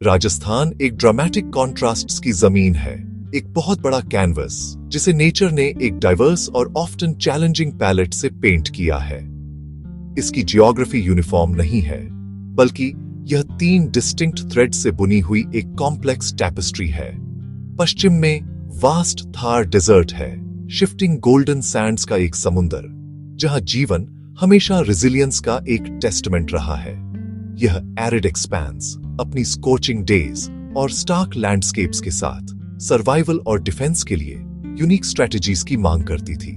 राजस्थान एक ड्रामेटिक कॉन्ट्रास्ट्स की जमीन है, एक बहुत बड़ा कैनवस जिसे नेचर ने एक डाइवर्स और ऑफ्टन चैलेंजिंग पैलेट से पेंट किया है। इसकी जियोग्राफी यूनिफॉर्म नहीं है, बल्कि यह 3 डिस्टिंक्ट थ्रेड से बुनी हुई एक कॉम्प्लेक्स टैपेस्ट्री है। पश्चिम में वास्ट थार डेजर्ट है, शिफ्टिंग गोल्डन सैंड्स का एक समुंदर, जहां जीवन हमेशा रेजिलियंस का एक टेस्टमेंट रहा है। यह एरिड एक्सपैंस अपनी स्कोचिंग डेज और स्टार्क लैंडस्केप्स के साथ सर्वाइवल और डिफेंस के लिए यूनिक स्ट्रेटजीज की मांग करती थी।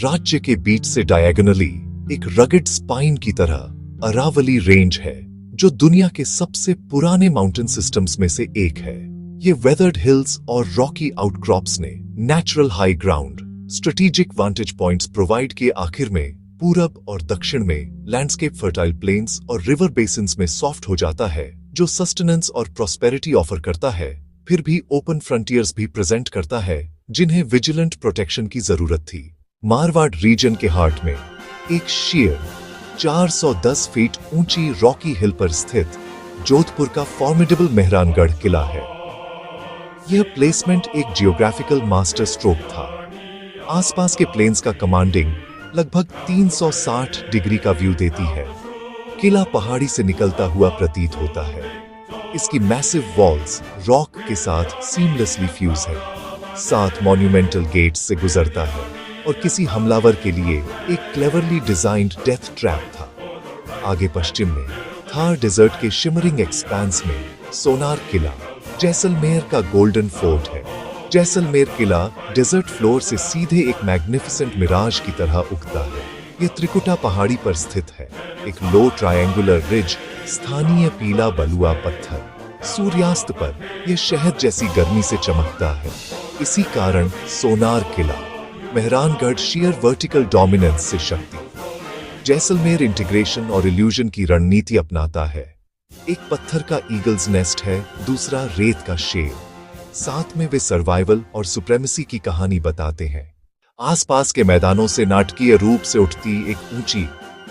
राज्य के बीच से डायगोनली एक रगड स्पाइन की तरह अरावली रेंज है, जो दुनिया के सबसे पुराने माउंटेन सिस्टम्स में से एक है। ये वेदर्ड हिल्स और रॉकी आउटक्रॉप्स ने natural high ground, strategic vantage points provide किए। आखिर में पूरब और दक्षिण में लैंडस्केप फर्टाइल प्लेन्स और रिवर बेसिन्स में सॉफ्ट हो जाता है, जो सस्टेनेंस और प्रॉस्पेरिटी ऑफर करता है, फिर भी ओपन फ्रंटियर्स भी प्रेजेंट करता है, जिन्हें विजिलेंट प्रोटेक्शन की जरूरत थी। मारवाड़ रीजन के हार्ट में एक शेयर 410 फीट ऊंची रॉकी हिल पर स्थित जोधपुर का फॉर्मिडेबल मेहरानगढ़ किला है। यह प्लेसमेंट एक जियोग्राफिकल मास्टर स्ट्रोक था। आसपास के प्लेन्स का कमांडिंग लगभग 360 डिग्री का व्यू देती है। किला पहाड़ी से निकलता हुआ प्रतीत होता है। इसकी मैसिव वॉल्स रॉक के साथ सीमलेसली फ्यूज है, 7 मॉन्यूमेंटल गेट्स से गुजरता है और किसी हमलावर के लिए एक क्लेवरली डिजाइन्ड डेथ ट्रैप था। आगे पश्चिम में थार डेजर्ट के शिमरिंग एक्सपैंस में सोनार किला, जैसलमेर का गोल्डन फोर्ट है। जैसलमेर किला डेजर्ट फ्लोर से सीधे एक मैग्निफिसेंट मिराज की तरह उगता है। यह त्रिकुटा पहाड़ी पर स्थित है, एक लो ट्रायंगुलर रिज, स्थानीय पीला बलुआ पत्थर। सूर्यास्त पर यह शहद जैसी गर्मी से चमकता है। इसी कारण सोनार किला, मेहरानगढ़ शेयर वर्टिकल डोमिनेंस से शक्ति, जैसलमेर इंटीग्रेशन और इल्यूजन की रणनीति अपनाता है। एक पत्थर का ईगल्स नेस्ट है, दूसरा रेत का शेर। साथ में वे सर्वाइवल और सुप्रेमेसी की कहानी बताते हैं। आसपास के मैदानों से नाटकीय रूप से उठती एक ऊंची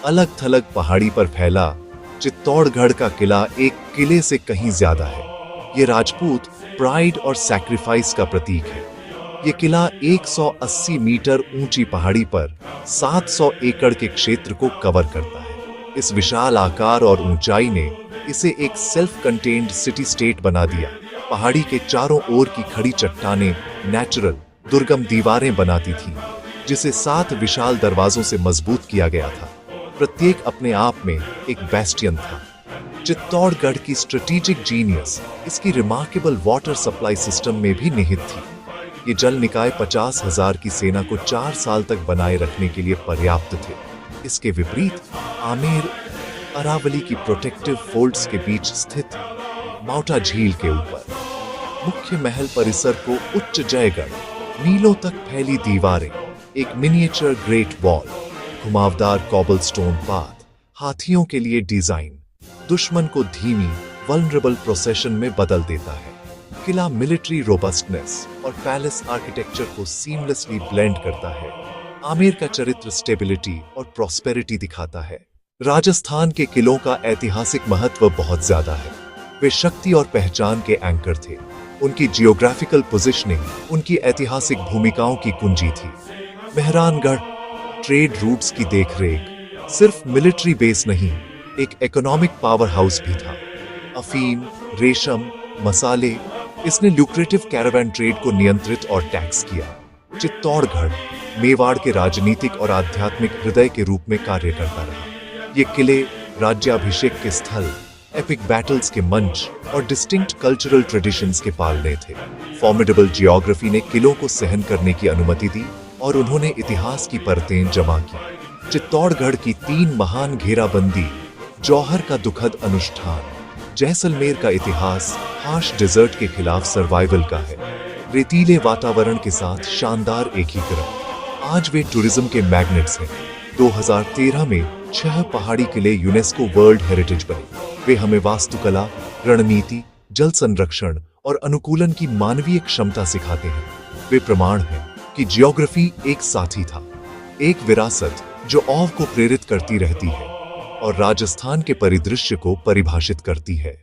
अलग थलग पहाड़ी पर फैला चित्तौड़गढ़ का किला एक किले से कहीं ज्यादा है। ये राजपूत प्राइड और सैक्रिफाइस का प्रतीक है। ये किला 180 मीटर ऊंची पहाड़ी पर 700 एकड़ के क्षेत्र को कवर करता है। इस विशाल आकार और ऊंचाई ने इसे एक सेल्फ कंटेन्ड सिटी स्टेट बना दिया। पहाड़ी के चारों ओर की खड़ी चट्टानें नेचुरल दुर्गम दीवारें बनाती थीं, जिसे 7 विशाल दरवाजों से मजबूत किया गया था। प्रत्येक अपने आप में एक बेस्टियन था। चित्तौड़गढ़ की स्ट्रेटेजिक जीनियस इसकी रिमार्केबल वाटर सप्लाई सिस्टम में भी निहित थी। ये जल निकाय 50,000 की सेना को 4 साल तक बनाए रखने के लिए पर्याप्त थे। इसके विपरीत आमेर अरावली की प्रोटेक्टिव फोल्ड्स के बीच स्थित माउटा झील के ऊपर मुख्य महल परिसर को उच्च जयगढ़, मीलों तक फैली दीवारें, एक मिनिएचर ग्रेट वॉल, घुमावदार कॉबलस्टोन पाथ, हाथियों के लिए डिजाइन दुश्मन को धीमी वल्नरेबल प्रोसेशन में बदल देता है। किला मिलिट्री रोबस्टनेस और पैलेस आर्किटेक्चर को सीमलेसली ब्लेंड करता है। आमेर का चरित्र स्टेबिलिटी और प्रॉस्पेरिटी दिखाता है। राजस्थान के किलों का ऐतिहासिक महत्व बहुत ज्यादा है। वे शक्ति और पहचान के एंकर थे। उनकी जियोग्राफिकल पोजीशनिंग उनकी ऐतिहासिक भूमिकाओं की कुंजी थी। मेहरानगढ़ ट्रेड रूट्स की देखरेख सिर्फ मिलिट्री बेस नहीं, एक इकोनॉमिक पावर हाउस भी था। अफीम, रेशम, मसाले, इसने ल्यूक्रेटिव कैरावैन ट्रेड को नियंत्रित और टैक्स किया। चित्तौड़गढ़ मेवाड़ के राजनीतिक और आध्यात्मिक हृदय के रूप में कार्य करता रहा। ये किले राज्याभिषेक के स्थल, एपिक बैटल्स के मंच और डिस्टिंक्ट कल्चरल ट्रेडिशंस के पालने थे। फॉर्मिडेबल जियोग्राफी ने किलों को सहन करने की अनुमति दी और उन्होंने इतिहास की परतें जमा की। चित्तौड़गढ़ की 3 महान घेराबंदी, जौहर का दुखद अनुष्ठान, जैसलमेर का इतिहास हार्श डेजर्ट के खिलाफ सर्वाइवल का है, रेतीले वातावरण के साथ शानदार एकीकरण। आज वे टूरिज्म के मैग्नेट्स हैं। 2013 में 6 पहाड़ी किले यूनेस्को वर्ल्ड हेरिटेज बने। वे हमें वास्तुकला, रणनीति, जल संरक्षण और अनुकूलन की मानवीय क्षमता सिखाते हैं। वे प्रमाण हैं कि जियोग्राफी एक साथी था, एक विरासत जो ऑव को प्रेरित करती रहती है और राजस्थान के परिदृश्य को परिभाषित करती है।